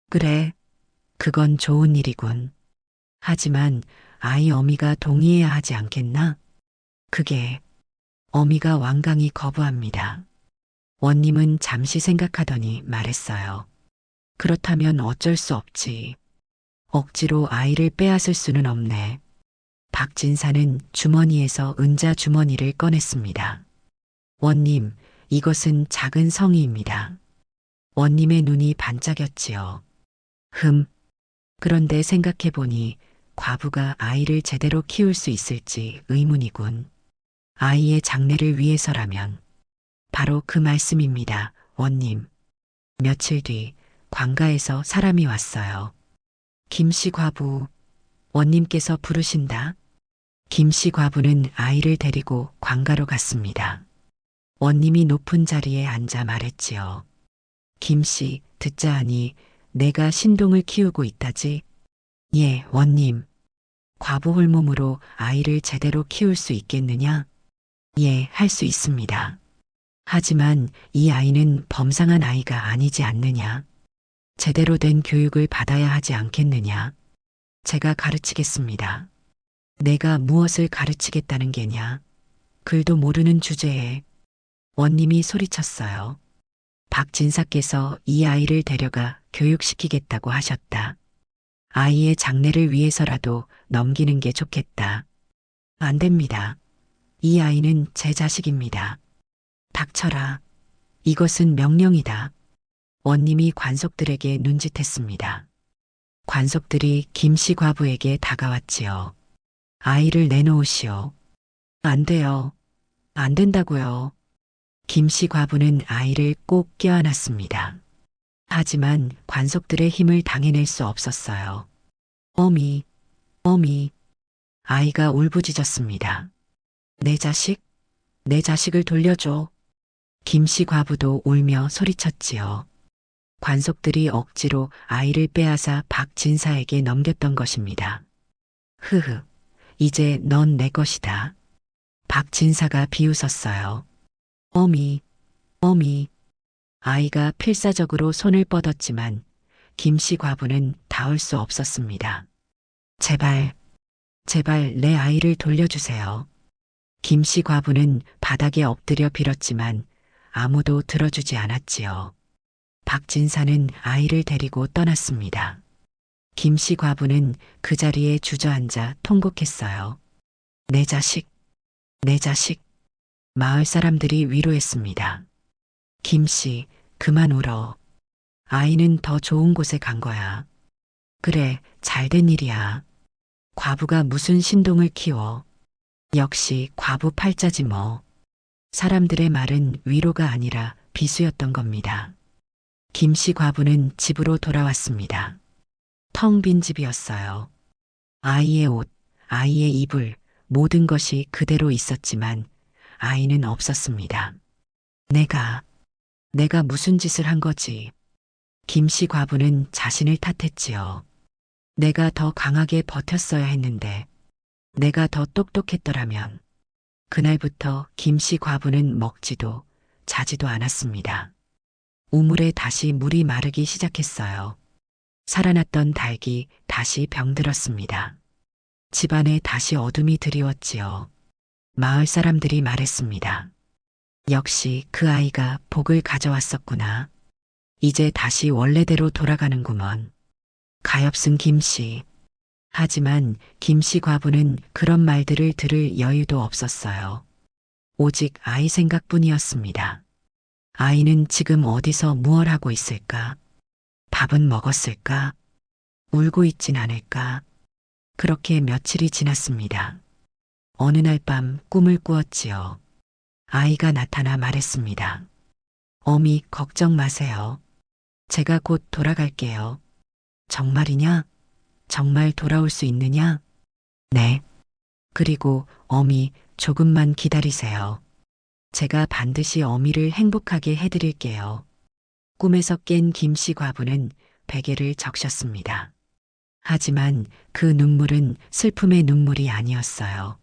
그래, 그건 좋은 일이군. 하지만 아이 어미가 동의해야 하지 않겠나? 그게 어미가 완강히 거부합니다. 원님은 잠시 생각하더니 말했어요. 그렇다면 어쩔 수 없지. 억지로 아이를 빼앗을 수는 없네. 박진사는 주머니에서 은자 주머니를 꺼냈습니다. 원님, 이것은 작은 성의입니다. 원님의 눈이 반짝였지요. 그런데 생각해보니 과부가 아이를 제대로 키울 수 있을지 의문이군. 아이의 장래를 위해서라면. 바로 그 말씀입니다, 원님. 며칠 뒤 관가에서 사람이 왔어요. 김씨 과부, 원님께서 부르신다. 김씨 과부는 아이를 데리고 관가로 갔습니다. 원님이 높은 자리에 앉아 말했지요. 김씨, 듣자 하니 내가 신동을 키우고 있다지? 예, 원님. 과부 홀몸으로 아이를 제대로 키울 수 있겠느냐? 예, 할 수 있습니다. 하지만 이 아이는 범상한 아이가 아니지 않느냐? 제대로 된 교육을 받아야 하지 않겠느냐? 제가 가르치겠습니다. 내가 무엇을 가르치겠다는 게냐? 글도 모르는 주제에 원님이 소리쳤어요. 박진사께서 이 아이를 데려가 교육시키겠다고 하셨다. 아이의 장래를 위해서라도 넘기는 게 좋겠다. 안 됩니다. 이 아이는 제 자식입니다. 닥쳐라. 이것은 명령이다. 원님이 관속들에게 눈짓했습니다. 관속들이 김씨 과부에게 다가왔지요. 아이를 내놓으시오. 안 돼요. 안 된다고요. 김씨 과부는 아이를 꼭 껴안았습니다. 하지만 관속들의 힘을 당해낼 수 없었어요. 어미, 어미. 아이가 울부짖었습니다. 내 자식? 내 자식을 돌려줘. 김씨 과부도 울며 소리쳤지요. 관속들이 억지로 아이를 빼앗아 박진사에게 넘겼던 것입니다. 흐흐, 이제 넌 내 것이다. 박진사가 비웃었어요. 어미, 어미. 아이가 필사적으로 손을 뻗었지만 김씨 과부는 닿을 수 없었습니다. 제발, 제발 내 아이를 돌려주세요. 김씨 과부는 바닥에 엎드려 빌었지만 아무도 들어주지 않았지요. 박진사는 아이를 데리고 떠났습니다. 김씨 과부는 그 자리에 주저앉아 통곡했어요. 내 자식, 내 자식. 마을 사람들이 위로했습니다. 김씨, 그만 울어. 아이는 더 좋은 곳에 간 거야. 그래, 잘된 일이야. 과부가 무슨 신동을 키워. 역시 과부 팔자지 뭐. 사람들의 말은 위로가 아니라 비수였던 겁니다. 김씨 과부는 집으로 돌아왔습니다. 텅 빈 집이었어요. 아이의 옷, 아이의 이불, 모든 것이 그대로 있었지만 아이는 없었습니다. 내가 무슨 짓을 한 거지? 김씨 과부는 자신을 탓했지요. 내가 더 강하게 버텼어야 했는데, 내가 더 똑똑했더라면. 그날부터 김씨 과부는 먹지도 자지도 않았습니다. 우물에 다시 물이 마르기 시작했어요. 살아났던 닭이 다시 병들었습니다. 집안에 다시 어둠이 드리웠지요. 마을 사람들이 말했습니다. 역시 그 아이가 복을 가져왔었구나. 이제 다시 원래대로 돌아가는구먼. 가엾은 김씨. 하지만 김씨 과부는 그런 말들을 들을 여유도 없었어요. 오직 아이 생각뿐이었습니다. 아이는 지금 어디서 무얼 하고 있을까? 밥은 먹었을까? 울고 있진 않을까? 그렇게 며칠이 지났습니다. 어느 날 밤 꿈을 꾸었지요. 아이가 나타나 말했습니다. 어미, 걱정 마세요. 제가 곧 돌아갈게요. 정말이냐? 정말 돌아올 수 있느냐? 네. 그리고 어미, 조금만 기다리세요. 제가 반드시 어미를 행복하게 해드릴게요. 꿈에서 깬 김씨 과부는 베개를 적셨습니다. 하지만 그 눈물은 슬픔의 눈물이 아니었어요.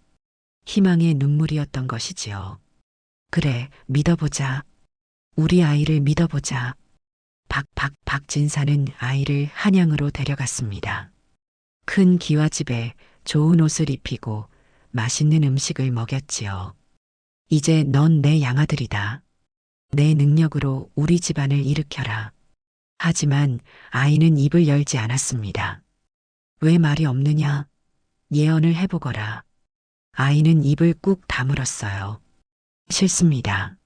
희망의 눈물이었던 것이지요. 그래, 믿어보자. 우리 아이를 믿어보자. 박진사는 아이를 한양으로 데려갔습니다. 큰 기와집에 좋은 옷을 입히고 맛있는 음식을 먹였지요. 이제 넌 내 양아들이다. 내 능력으로 우리 집안을 일으켜라. 하지만 아이는 입을 열지 않았습니다. 왜 말이 없느냐? 예언을 해보거라. 아이는 입을 꾹 다물었어요. 싫습니다.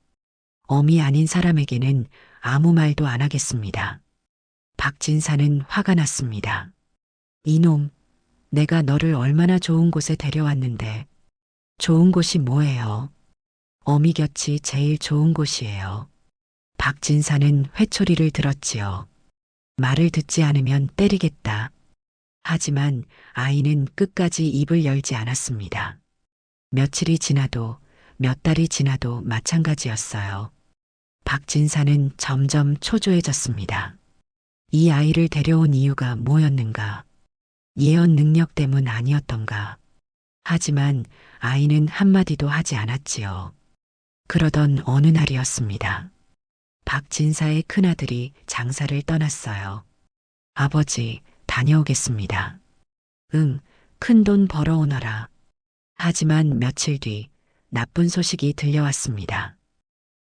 어미 아닌 사람에게는 아무 말도 안 하겠습니다. 박진사는 화가 났습니다. 이놈, 내가 너를 얼마나 좋은 곳에 데려왔는데. 좋은 곳이 뭐예요? 어미 곁이 제일 좋은 곳이에요. 박진사는 회초리를 들었지요. 말을 듣지 않으면 때리겠다. 하지만 아이는 끝까지 입을 열지 않았습니다. 며칠이 지나도 몇 달이 지나도 마찬가지였어요. 박진사는 점점 초조해졌습니다. 이 아이를 데려온 이유가 뭐였는가? 예언 능력 때문 아니었던가? 하지만 아이는 한마디도 하지 않았지요. 그러던 어느 날이었습니다. 박진사의 큰아들이 장사를 떠났어요. 아버지, 다녀오겠습니다. 응, 큰돈 벌어오너라. 하지만 며칠 뒤 나쁜 소식이 들려왔습니다.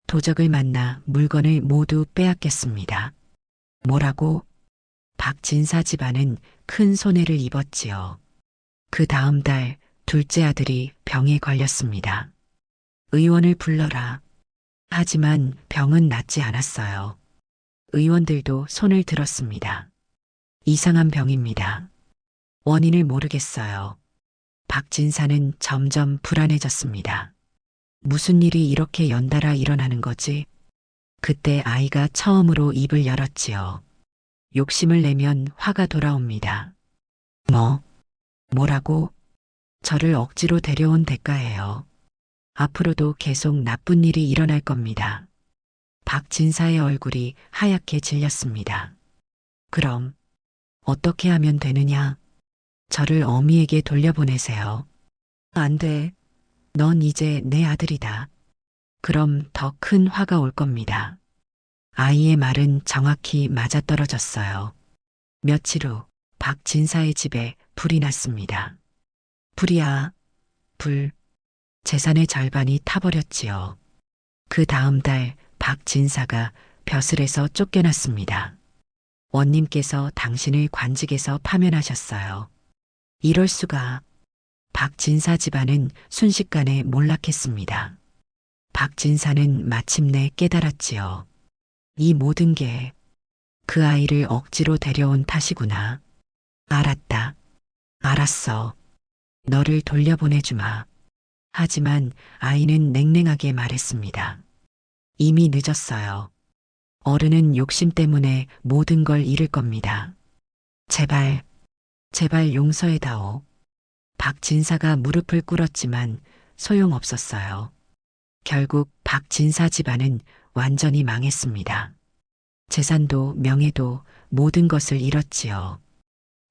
도적을 만나 물건을 모두 빼앗겼습니다. 뭐라고? 박진사 집안은 큰 손해를 입었지요. 그 다음 달 둘째 아들이 병에 걸렸습니다. 의원을 불러라. 하지만 병은 낫지 않았어요. 의원들도 손을 들었습니다. 이상한 병입니다. 원인을 모르겠어요. 박진사는 점점 불안해졌습니다. 무슨 일이 이렇게 연달아 일어나는 거지? 그때 아이가 처음으로 입을 열었지요. 욕심을 내면 화가 돌아옵니다. 뭐라고? 저를 억지로 데려온 대가예요. 앞으로도 계속 나쁜 일이 일어날 겁니다. 박진사의 얼굴이 하얗게 질렸습니다. 그럼 어떻게 하면 되느냐? 저를 어미에게 돌려보내세요. 안 돼. 넌 이제 내 아들이다. 그럼 더 큰 화가 올 겁니다. 아이의 말은 정확히 맞아떨어졌어요. 며칠 후 박진사의 집에 불이 났습니다. 불이야, 불. 재산의 절반이 타버렸지요. 그 다음 달 박진사가 벼슬에서 쫓겨났습니다. 원님께서 당신을 관직에서 파면하셨어요. 이럴 수가. 박진사 집안은 순식간에 몰락했습니다. 박진사는 마침내 깨달았지요. 이 모든 게 그 아이를 억지로 데려온 탓이구나. 알았다. 알았어. 너를 돌려보내주마. 하지만 아이는 냉랭하게 말했습니다. 이미 늦었어요. 어른은 욕심 때문에 모든 걸 잃을 겁니다. 제발, 제발 용서해다오. 박진사가 무릎을 꿇었지만 소용없었어요. 결국 박진사 집안은 완전히 망했습니다. 재산도 명예도 모든 것을 잃었지요.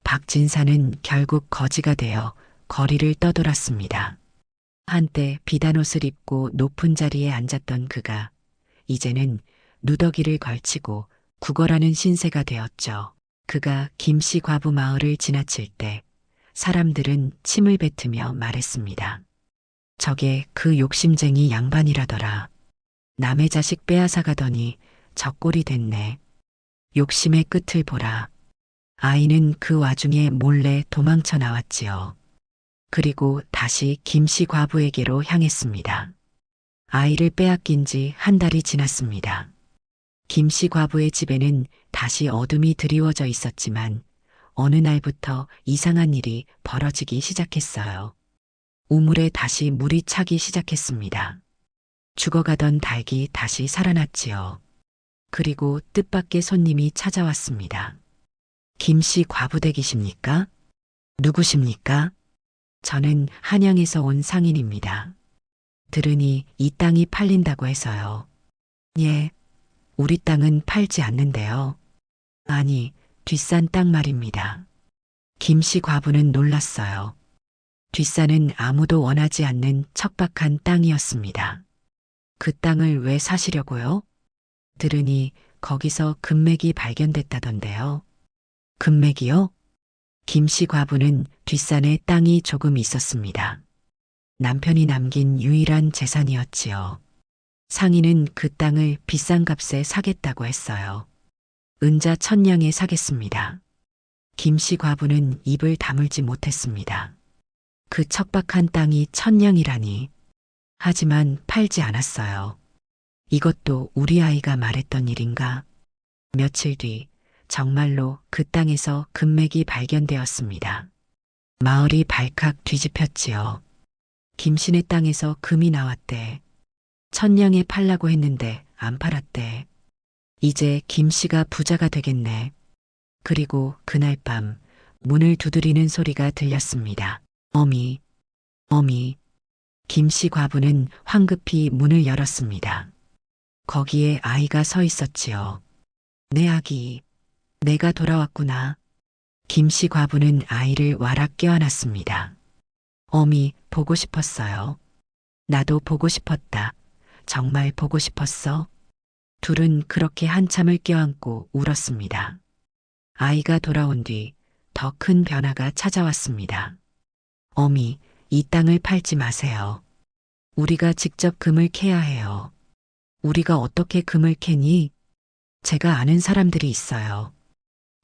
박진사는 결국 거지가 되어 거리를 떠돌았습니다. 한때 비단옷을 입고 높은 자리에 앉았던 그가 이제는 누더기를 걸치고 구걸하는 신세가 되었죠. 그가 김씨 과부 마을을 지나칠 때 사람들은 침을 뱉으며 말했습니다. 저게 그 욕심쟁이 양반이라더라. 남의 자식 빼앗아 가더니 저 꼴이 됐네. 욕심의 끝을 보라. 아이는 그 와중에 몰래 도망쳐 나왔지요. 그리고 다시 김씨 과부에게로 향했습니다. 아이를 빼앗긴 지 한 달이 지났습니다. 김씨 과부의 집에는 다시 어둠이 드리워져 있었지만 어느 날부터 이상한 일이 벌어지기 시작했어요. 우물에 다시 물이 차기 시작했습니다. 죽어가던 닭이 다시 살아났지요. 그리고 뜻밖의 손님이 찾아왔습니다. 김씨 과부댁이십니까? 누구십니까? 저는 한양에서 온 상인입니다. 들으니 이 땅이 팔린다고 해서요. 예, 우리 땅은 팔지 않는데요. 아니, 뒷산 땅 말입니다. 김씨 과부는 놀랐어요. 뒷산은 아무도 원하지 않는 척박한 땅이었습니다. 그 땅을 왜 사시려고요? 들으니 거기서 금맥이 발견됐다던데요. 금맥이요? 김씨 과부는 뒷산에 땅이 조금 있었습니다. 남편이 남긴 유일한 재산이었지요. 상인은 그 땅을 비싼 값에 사겠다고 했어요. 은자 1000냥에 사겠습니다. 김씨 과부는 입을 다물지 못했습니다. 그 척박한 땅이 1000냥이라니. 하지만 팔지 않았어요. 이것도 우리 아이가 말했던 일인가? 며칠 뒤 정말로 그 땅에서 금맥이 발견되었습니다. 마을이 발칵 뒤집혔지요. 김씨네 땅에서 금이 나왔대. 1000냥에 팔라고 했는데 안 팔았대. 이제 김씨가 부자가 되겠네. 그리고 그날 밤 문을 두드리는 소리가 들렸습니다. 어미, 어미. 김씨 과부는 황급히 문을 열었습니다. 거기에 아이가 서 있었지요. 내 아기, 내가 돌아왔구나. 김씨 과부는 아이를 와락 껴안았습니다. 어미, 보고 싶었어요. 나도 보고 싶었다. 정말 보고 싶었어. 둘은 그렇게 한참을 껴안고 울었습니다. 아이가 돌아온 뒤 더 큰 변화가 찾아왔습니다. 어미, 이 땅을 팔지 마세요. 우리가 직접 금을 캐야 해요. 우리가 어떻게 금을 캐니? 제가 아는 사람들이 있어요.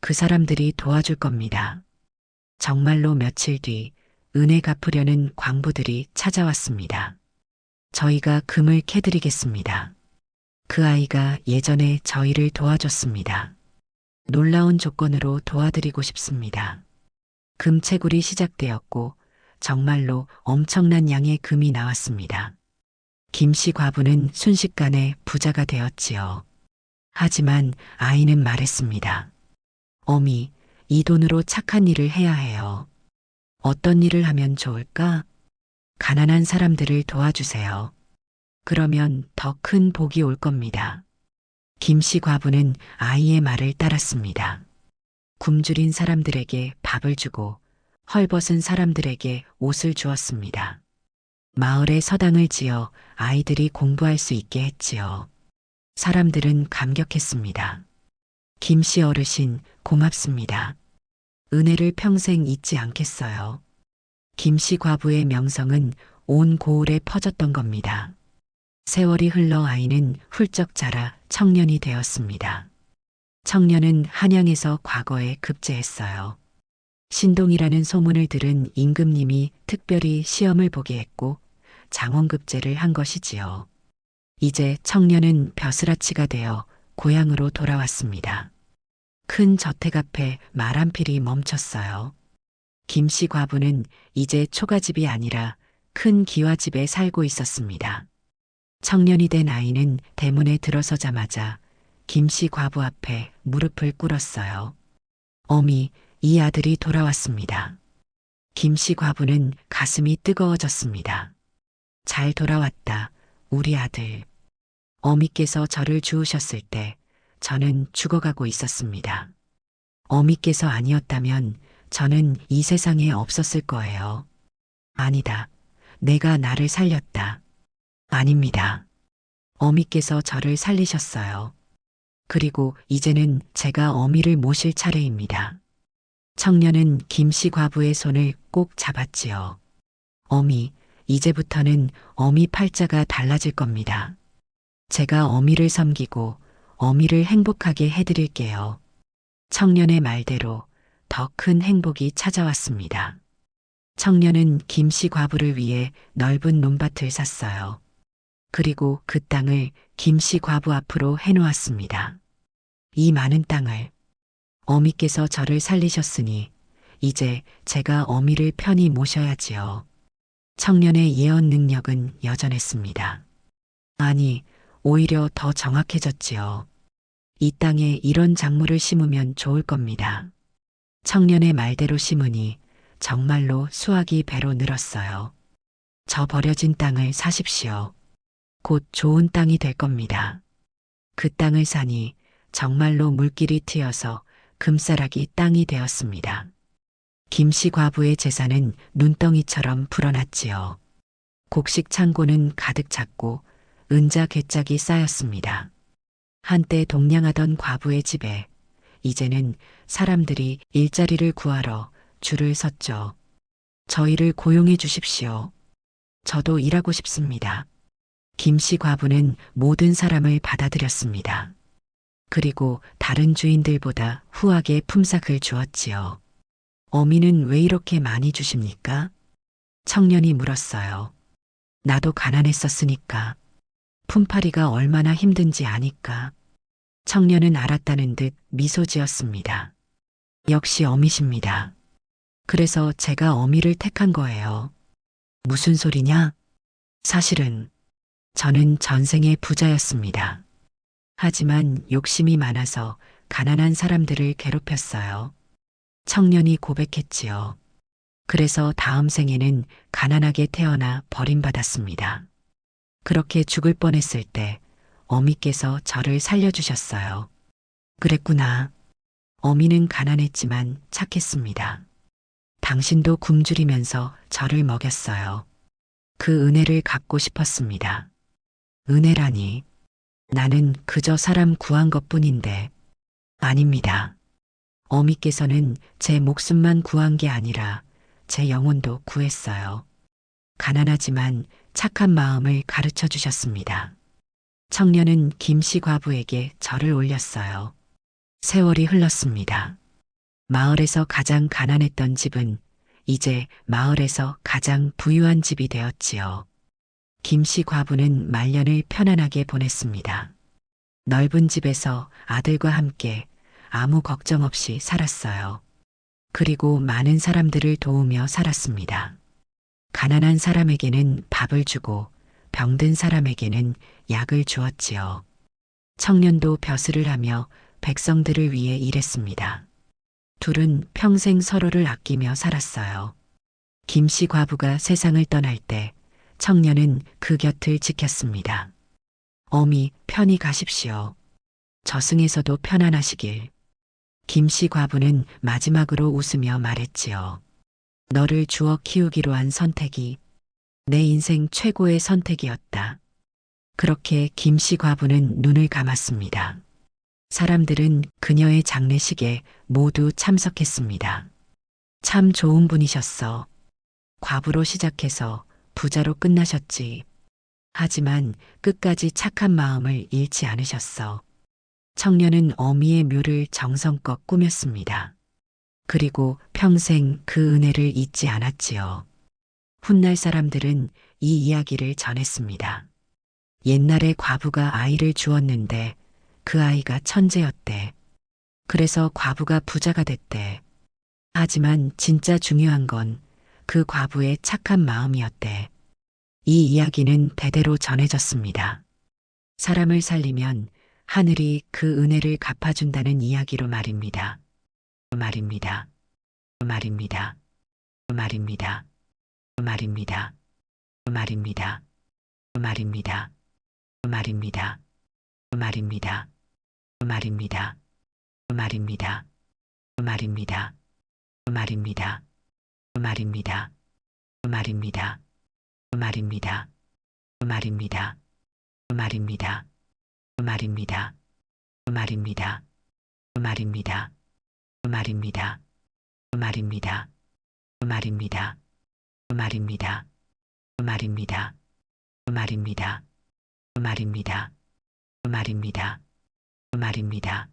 그 사람들이 도와줄 겁니다. 정말로 며칠 뒤 은혜 갚으려는 광부들이 찾아왔습니다. 저희가 금을 캐드리겠습니다. 그 아이가 예전에 저희를 도와줬습니다. 놀라운 조건으로 도와드리고 싶습니다. 금채굴이 시작되었고 정말로 엄청난 양의 금이 나왔습니다. 김씨 과부는 순식간에 부자가 되었지요. 하지만 아이는 말했습니다. 어미, 이 돈으로 착한 일을 해야 해요. 어떤 일을 하면 좋을까? 가난한 사람들을 도와주세요. 그러면 더 큰 복이 올 겁니다. 김씨 과부는 아이의 말을 따랐습니다. 굶주린 사람들에게 밥을 주고 헐벗은 사람들에게 옷을 주었습니다. 마을에 서당을 지어 아이들이 공부할 수 있게 했지요. 사람들은 감격했습니다. 김씨 어르신, 고맙습니다. 은혜를 평생 잊지 않겠어요. 김씨 과부의 명성은 온 고을에 퍼졌던 겁니다. 세월이 흘러 아이는 훌쩍 자라 청년이 되었습니다. 청년은 한양에서 과거에 급제했어요. 신동이라는 소문을 들은 임금님이 특별히 시험을 보게 했고 장원급제를 한 것이지요. 이제 청년은 벼슬아치가 되어 고향으로 돌아왔습니다. 큰 저택 앞에 말 한 필이 멈췄어요. 김씨 과부는 이제 초가집이 아니라 큰 기와집에 살고 있었습니다. 청년이 된 아이는 대문에 들어서자마자 김씨 과부 앞에 무릎을 꿇었어요. 어미, 이 아들이 돌아왔습니다. 김씨 과부는 가슴이 뜨거워졌습니다. 잘 돌아왔다, 우리 아들. 어미께서 저를 주우셨을 때 저는 죽어가고 있었습니다. 어미께서 아니었다면 저는 이 세상에 없었을 거예요. 아니다. 내가 나를 살렸다. 아닙니다. 어미께서 저를 살리셨어요. 그리고 이제는 제가 어미를 모실 차례입니다. 청년은 김씨 과부의 손을 꼭 잡았지요. 어미, 이제부터는 어미 팔자가 달라질 겁니다. 제가 어미를 섬기고 어미를 행복하게 해드릴게요. 청년의 말대로 더 큰 행복이 찾아왔습니다. 청년은 김씨 과부를 위해 넓은 논밭을 샀어요. 그리고 그 땅을 김씨 과부 앞으로 해놓았습니다. 이 많은 땅을 어미께서 저를 살리셨으니 이제 제가 어미를 편히 모셔야지요. 청년의 예언 능력은 여전했습니다. 아니, 오히려 더 정확해졌지요. 이 땅에 이런 작물을 심으면 좋을 겁니다. 청년의 말대로 심으니 정말로 수확이 배로 늘었어요. 저 버려진 땅을 사십시오. 곧 좋은 땅이 될 겁니다. 그 땅을 사니 정말로 물길이 트여서 금싸라기 땅이 되었습니다. 김씨 과부의 재산은 눈덩이처럼 불어났지요. 곡식 창고는 가득 찼고 은자 괴짝이 쌓였습니다. 한때 동냥하던 과부의 집에 이제는 사람들이 일자리를 구하러 줄을 섰죠. 저희를 고용해 주십시오. 저도 일하고 싶습니다. 김씨 과부는 모든 사람을 받아들였습니다. 그리고 다른 주인들보다 후하게 품삯을 주었지요. 어미는 왜 이렇게 많이 주십니까? 청년이 물었어요. 나도 가난했었으니까. 품팔이가 얼마나 힘든지 아니까. 청년은 알았다는 듯 미소 지었습니다. 역시 어미십니다. 그래서 제가 어미를 택한 거예요. 무슨 소리냐? 사실은 저는 전생에 부자였습니다. 하지만 욕심이 많아서 가난한 사람들을 괴롭혔어요. 청년이 고백했지요. 그래서 다음 생에는 가난하게 태어나 버림받았습니다. 그렇게 죽을 뻔했을 때 어미께서 저를 살려주셨어요. 그랬구나. 어미는 가난했지만 착했습니다. 당신도 굶주리면서 저를 먹였어요. 그 은혜를 갚고 싶었습니다. 은혜라니. 나는 그저 사람 구한 것뿐인데. 아닙니다. 어미께서는 제 목숨만 구한 게 아니라 제 영혼도 구했어요. 가난하지만 착한 마음을 가르쳐 주셨습니다. 청년은 김씨 과부에게 절을 올렸어요. 세월이 흘렀습니다. 마을에서 가장 가난했던 집은 이제 마을에서 가장 부유한 집이 되었지요. 김씨 과부는 말년을 편안하게 보냈습니다. 넓은 집에서 아들과 함께 아무 걱정 없이 살았어요. 그리고 많은 사람들을 도우며 살았습니다. 가난한 사람에게는 밥을 주고 병든 사람에게는 약을 주었지요. 청년도 벼슬을 하며 백성들을 위해 일했습니다. 둘은 평생 서로를 아끼며 살았어요. 김씨 과부가 세상을 떠날 때 청년은 그 곁을 지켰습니다. 어미, 편히 가십시오. 저승에서도 편안하시길. 김씨 과부는 마지막으로 웃으며 말했지요. 너를 주워 키우기로 한 선택이 내 인생 최고의 선택이었다. 그렇게 김씨 과부는 눈을 감았습니다. 사람들은 그녀의 장례식에 모두 참석했습니다. 참 좋은 분이셨어. 과부로 시작해서 부자로 끝나셨지. 하지만 끝까지 착한 마음을 잃지 않으셨어. 청년은 어미의 묘를 정성껏 꾸몄습니다. 그리고 평생 그 은혜를 잊지 않았지요. 훗날 사람들은 이 이야기를 전했습니다. 옛날에 과부가 아이를 주었는데 그 아이가 천재였대. 그래서 과부가 부자가 됐대. 하지만 진짜 중요한 건 그 과부의 착한 마음이었대. 이 이야기는 대대로 전해졌습니다. 사람을 살리면 하늘이 그 은혜를 갚아준다는 이야기로 말입니다. 말입니다. 말입니다. 말입니다. 말입니다. 말입니다. 말입니다. 말입니다. 말입니다. 말입니다. 말입니다. 말입니다. 말입니다. 말입니다. 말입니다. 말입니다. 말입니다. 말입니다. 말입니다. 말입니다. 말입니다. 말입니다. 말입니다. 말입니다. 말입니다. 말입니다. 말입니다. 말입니다. 말입니다. 말입니다.